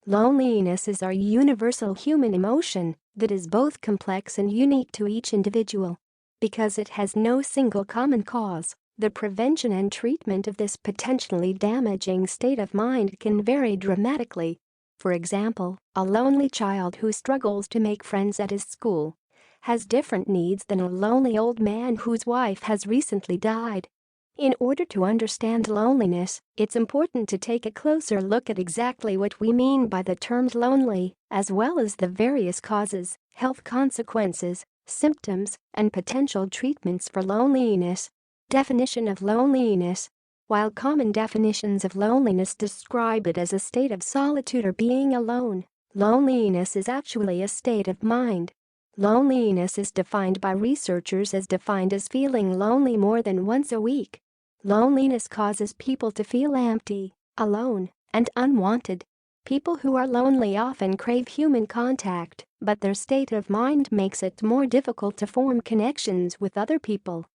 Loneliness is our universal human emotion that is both complex and unique to each individual. Because it has no single common cause, the prevention and treatment of this potentially damaging state of mind can vary dramatically. For example, a lonely child who struggles to make friends at his school has different needs than a lonely old man whose wife has recently died. In order to understand loneliness, it's important to take a closer look at exactly what we mean by the term lonely, as well as the various causes, health consequences, symptoms, and potential treatments for loneliness. Definition of loneliness. While common definitions of loneliness describe it as a state of solitude or being alone, loneliness is actually a state of mind. Loneliness is defined by researchers as feeling lonely more than once a week. Loneliness causes people to feel empty, alone, and unwanted. People who are lonely often crave human contact, but their state of mind makes it more difficult to form connections with other people.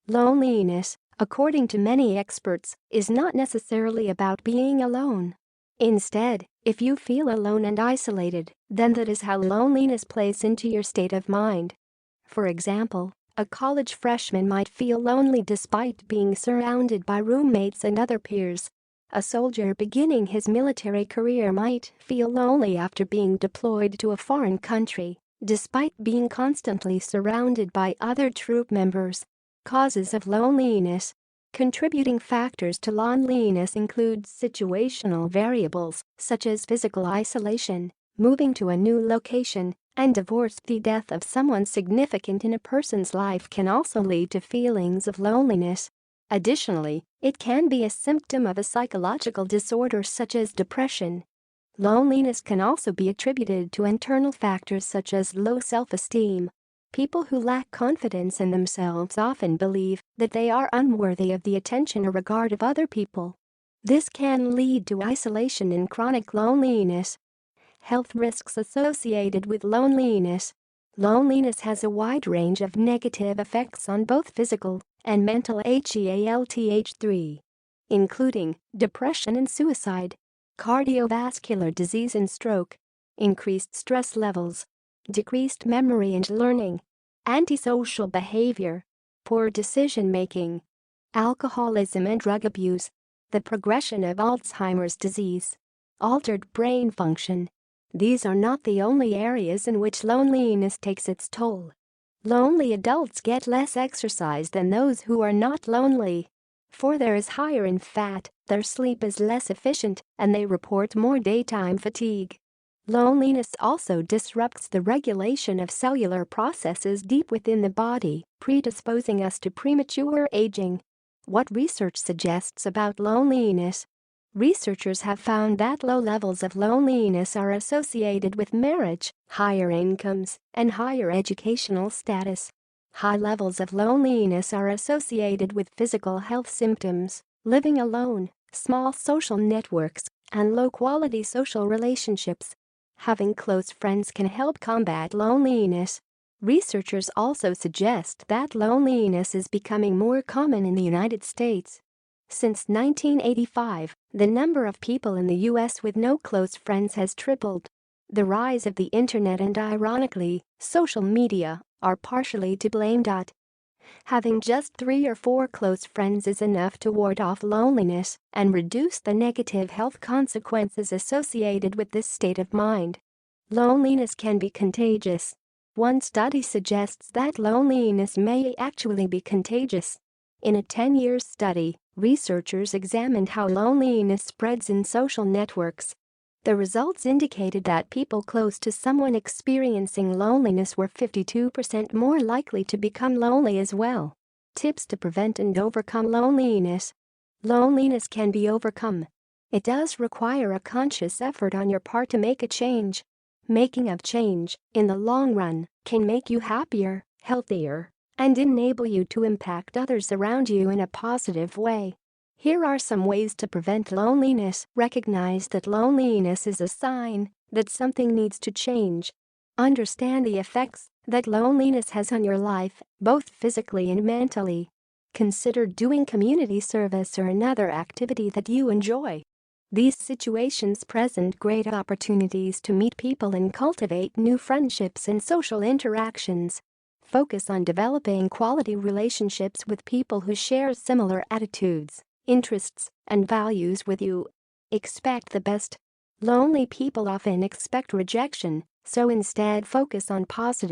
Loneliness, according to many experts, is not necessarily about being alone. Instead, if you feel alone and isolated, then that is how loneliness plays into your state of mind. For example, a college freshman might feel lonely despite being surrounded by roommates and other peers. A soldier beginning his military career might feel lonely after being deployed to a foreign country, despite being constantly surrounded by other troop members. Causes of loneliness. Contributing factors to loneliness include situational variables such as physical isolation, moving to a new location, and divorce. The death of someone significant in a person's life can also lead to feelings of loneliness. Additionally, it can be a symptom of a psychological disorder such as depression. Loneliness can also be attributed to internal factors such as low self-esteem. People who lack confidence in themselves often believe that they are unworthy of the attention or regard of other people. This can lead to isolation and chronic loneliness. Health risks associated with loneliness. Loneliness has a wide range of negative effects on both physical and mental health, including depression and suicide, cardiovascular disease and stroke, increased stress levels, decreased memory and learning, antisocial behavior, poor decision-making, alcoholism and drug abuse, the progression of Alzheimer's disease, altered brain function. These are not the only areas in which loneliness takes its toll. Lonely adults get less exercise than those who are not lonely. For there is higher in fat, their sleep is less efficient, and they report more daytime fatigue. Loneliness also disrupts the regulation of cellular processes deep within the body, predisposing us to premature aging. What research suggests about loneliness? Researchers have found that low levels of loneliness are associated with marriage, higher incomes, and higher educational status. High levels of loneliness are associated with physical health symptoms, living alone, small social networks, and low-quality social relationships. Having close friends can help combat loneliness. Researchers also suggest that loneliness is becoming more common in the United States. Since 1985, the number of people in the U.S. with no close friends has tripled. The rise of the internet and, ironically, social media are partially to blame. Having just 3 or 4 close friends is enough to ward off loneliness and reduce the negative health consequences associated with this state of mind. Loneliness can be contagious. One study suggests that loneliness may actually be contagious. In a 10-year study, researchers examined how loneliness spreads in social networks. The results indicated that people close to someone experiencing loneliness were 52% more likely to become lonely as well. Tips to prevent and overcome loneliness. Loneliness can be overcome. It does require a conscious effort on your part to make a change. Making a change, in the long run, can make you happier, healthier, and enable you to impact others around you in a positive way. Here are some ways to prevent loneliness. Recognize that loneliness is a sign that something needs to change. Understand the effects that loneliness has on your life, both physically and mentally. Consider doing community service or another activity that you enjoy. These situations present great opportunities to meet people and cultivate new friendships and social interactions. Focus on developing quality relationships with people who share similar attitudes, interests, and values with you. Expect the best. Lonely people often expect rejection, so instead focus on positive